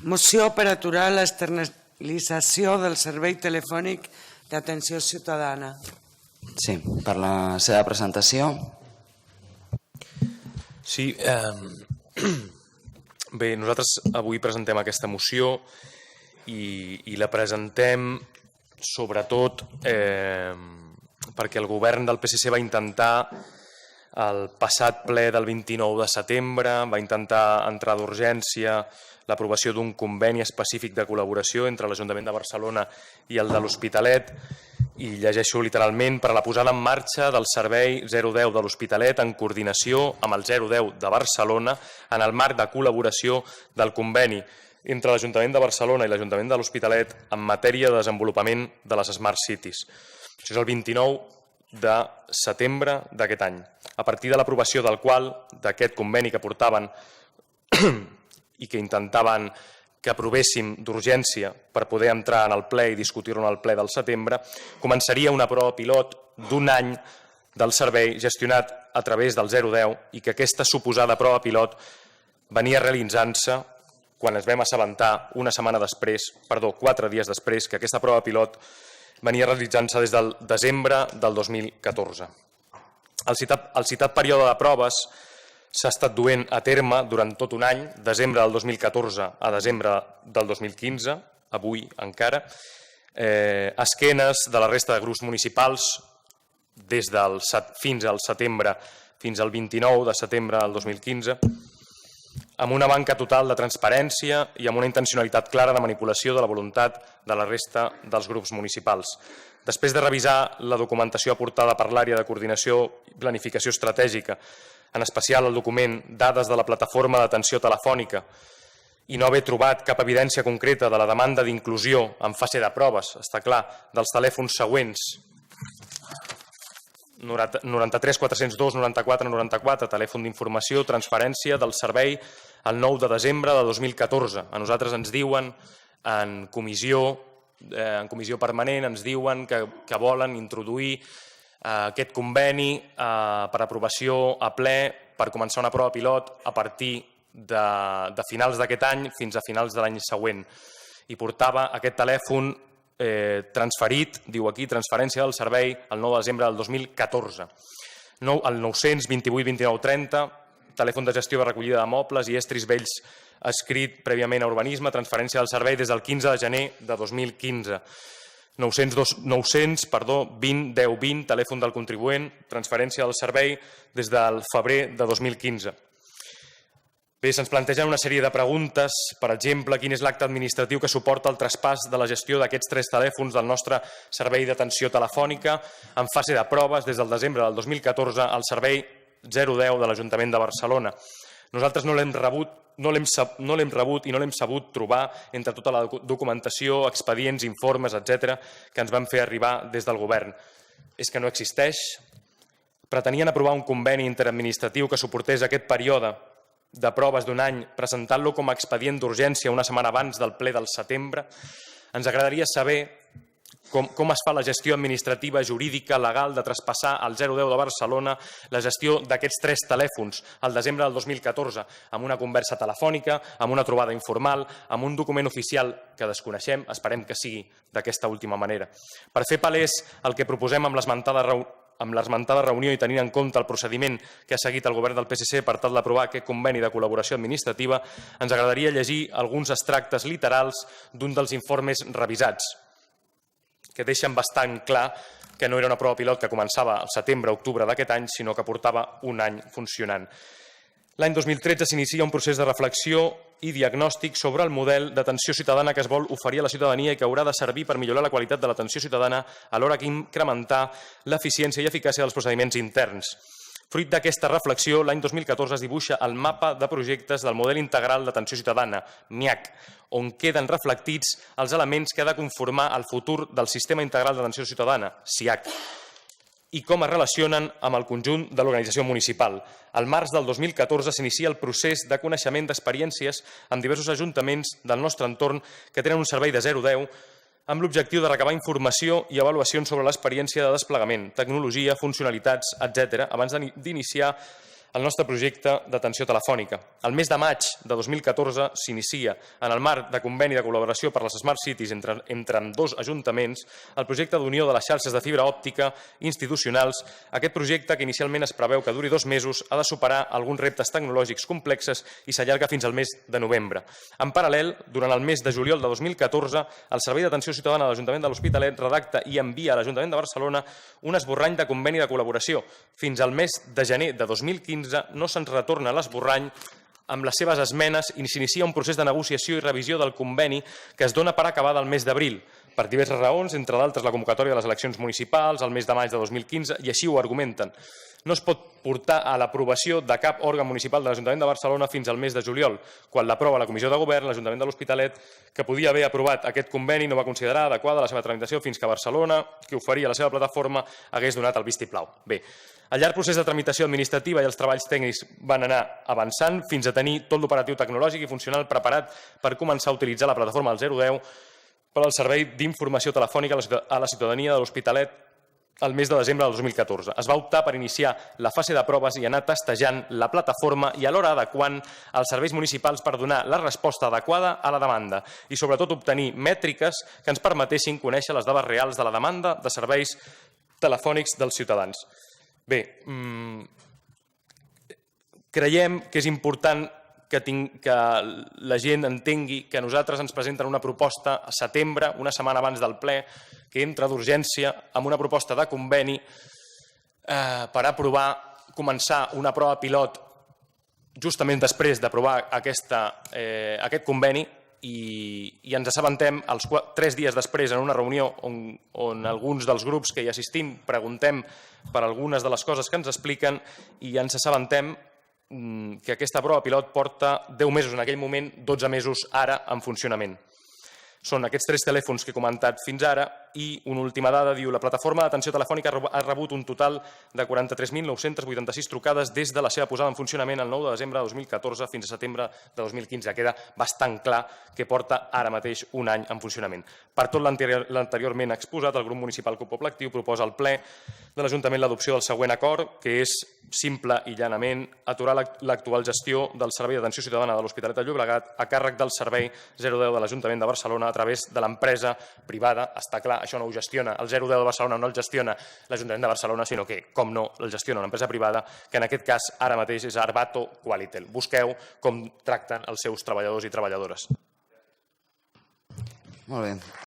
Moció per aturar l'externalització del servei telefònic d'atenció ciutadana. Sí, per la seva presentació. Sí, bé, nosaltres avui presentem aquesta moció i la presentem sobretot perquè el govern del PSC va intentar el passat ple del 29 de setembre, va intentar entrar d'urgència l'aprovació d'un conveni específic de col·laboració entre l'Ajuntament de Barcelona i el de l'Hospitalet, i llegeixo literalment: per a la posada en marxa del servei 010 de l'Hospitalet en coordinació amb el 010 de Barcelona en el marc de col·laboració del conveni entre l'Ajuntament de Barcelona i l'Ajuntament de l'Hospitalet en matèria de desenvolupament de les Smart Cities. Això és el 29 de setembre d'aquest any. A partir de l'aprovació del qual, d'aquest conveni que portaven i que intentaven que aprovéssim d'urgència per poder entrar en el ple i discutir-ho en el ple del setembre, començaria una prova pilot d'un any del servei gestionat a través del 010 i que aquesta suposada prova pilot venia realitzant-se quan ens vam assabentar 4 dies després, que aquesta prova pilot venia realitzant-se des del desembre del 2014. El citat període de proves s'ha estat duent a terme durant tot un any, desembre del 2014 a desembre del 2015, avui encara, a esquenes de la resta de grups municipals fins al setembre, fins al 29 de setembre del 2015, amb una manca total de transparència i amb una intencionalitat clara de manipulació de la voluntat de la resta dels grups municipals. Després de revisar la documentació aportada per l'àrea de coordinació i planificació estratègica, en especial el document Dades de la plataforma d'atenció telefònica, i no haver trobat cap evidència concreta de la demanda d'inclusió en fase de proves, està clar, dels telèfons següents: 93 402 94 94, telèfon d'informació, transferència del servei el 9 de desembre de 2014. A nosaltres ens diuen en comissió permanent, ens diuen que volen introduir aquest conveni per aprovació a ple per començar una prova pilot a partir de finals d'aquest any fins a finals de l'any següent. I portava aquest telèfon transferit, diu aquí, transferència del servei el 9 de desembre del 2014. El 928 29 30, telèfon de gestió de recollida de mobles i estris vells escrit prèviament a urbanisme, transferència del servei des del 15 de gener de 2015. 900, 20 10 20, telèfon del contribuent, transferència del servei des del febrer de 2015. Bé, se'ns plantegen una sèrie de preguntes, per exemple, quin és l'acte administratiu que suporta el traspàs de la gestió d'aquests 3 telèfons del nostre servei d'atenció telefònica en fase de proves des del desembre del 2014 al servei 010 de l'Ajuntament de Barcelona. Nosaltres no l'hem rebut i no l'hem sabut trobar entre tota la documentació, expedients, informes, etc., que ens van fer arribar des del govern. És que no existeix? Pretenien aprovar un conveni interadministratiu que suportés aquest període de proves d'un any, presentant-lo com a expedient d'urgència una setmana abans del ple del setembre. Ens agradaria saber com es fa la gestió administrativa, jurídica, legal de traspassar al 010 de Barcelona la gestió d'aquests 3 telèfons al desembre del 2014, amb una conversa telefònica, amb una trobada informal, amb un document oficial que desconeixem, esperem que sigui d'aquesta última manera. Per fer palès el que proposem amb l'esmentada reunió i tenint en compte el procediment que ha seguit el govern del PSC per tal d'aprovar aquest conveni de col·laboració administrativa, ens agradaria llegir alguns extractes literals d'un dels informes revisats, que deixen bastant clar que no era una prova pilot que començava al setembre-octubre d'aquest any, sinó que portava un any funcionant. L'any 2013 s'inicia un procés de reflexió i diagnòstic sobre el model d'atenció ciutadana que es vol oferir a la ciutadania i que haurà de servir per millorar la qualitat de l'atenció ciutadana alhora que incrementar l'eficiència i eficàcia dels procediments interns. Fruit d'aquesta reflexió, l'any 2014 es dibuixa el mapa de projectes del model integral d'atenció ciutadana, MIAC, on queden reflectits els elements que ha de conformar el futur del sistema integral d'atenció ciutadana, SIAC, i com es relacionen amb el conjunt de l'organització municipal. Al març del 2014 s'inicia el procés de coneixement d'experiències amb diversos ajuntaments del nostre entorn que tenen un servei de 010 amb l'objectiu de recabar informació i avaluacions sobre l'experiència de desplegament, tecnologia, funcionalitats, etc., abans d'iniciar el nostre projecte d'atenció telefònica. El mes de maig de 2014 s'inicia, en el marc de conveni de col·laboració per les Smart Cities entre dos ajuntaments, el projecte d'unió de les xarxes de fibra òptica institucionals. Aquest projecte, que inicialment es preveu que duri 2 mesos, ha de superar alguns reptes tecnològics complexes i s'allarga fins al mes de novembre. En paral·lel, durant el mes de juliol de 2014, el Servei d'Atenció Ciutadana de l'Ajuntament de l'Hospitalet redacta i envia a l'Ajuntament de Barcelona un esborrany de conveni de col·laboració. Fins al mes de gener de 2015 no se'ns retorna l'esborrany amb les seves esmenes i s'inicia un procés de negociació i revisió del conveni que es dona per acabar el mes d'abril, per diverses raons, entre d'altres la convocatòria de les eleccions municipals, el mes de maig de 2015, i així ho argumenten. No es pot portar a l'aprovació de cap òrgan municipal de l'Ajuntament de Barcelona fins al mes de juliol, quan l'aprova la Comissió de Govern, l'Ajuntament de l'Hospitalet, que podia haver aprovat aquest conveni, no va considerar adequada la seva tramitació fins que Barcelona, que oferia la seva plataforma, hagués donat el vistiplau. Bé, el llarg procés de tramitació administrativa i els treballs tècnics van anar avançant fins a tenir tot l'operatiu tecnològic i funcional preparat per començar a utilitzar la plataforma del 010 per al servei d'informació telefònica a la ciutadania de l'Hospitalet el mes de desembre del 2014. Es va optar per iniciar la fase de proves i anar testejant la plataforma i alhora adequant els serveis municipals per donar la resposta adequada a la demanda i sobretot obtenir mètriques que ens permetessin conèixer les dades reals de la demanda de serveis telefònics dels ciutadans. Bé, creiem que és important que la gent entengui que a nosaltres ens presenten una proposta a setembre, una setmana abans del ple, que entra d'urgència amb una proposta de conveni per aprovar, començar una prova pilot justament després d'aprovar aquest conveni i ens assabentem 3 dies després en una reunió on alguns dels grups que hi assistim preguntem per algunes de les coses que ens expliquen i ens assabentem que aquesta prova pilot porta 10 mesos en aquell moment, 12 mesos ara en funcionament. Són aquests 3 telèfons que he comentat fins ara i una última dada diu la plataforma d'atenció telefònica ha rebut un total de 43.986 trucades des de la seva posada en funcionament el 9 de desembre de 2014 fins a setembre de 2015. Queda bastant clar que porta ara mateix un any en funcionament. Per tot l'anteriorment exposat, el grup municipal Cup Poble Actiu proposa al ple de l'Ajuntament l'adopció del següent acord, que és simple i llanament aturar l'actual gestió del Servei d'Atenció Ciutadana de l'Hospitalet de Llobregat a càrrec del Servei 010 de l'Ajuntament de Barcelona a través de l'empresa privada. Està clar, això no ho gestiona el 010 de Barcelona, no el gestiona l'Ajuntament de Barcelona, sinó que, com no, el gestiona una empresa privada, que en aquest cas ara mateix és Arvato Qualitel. Busqueu com tracten els seus treballadors i treballadores. Molt bé.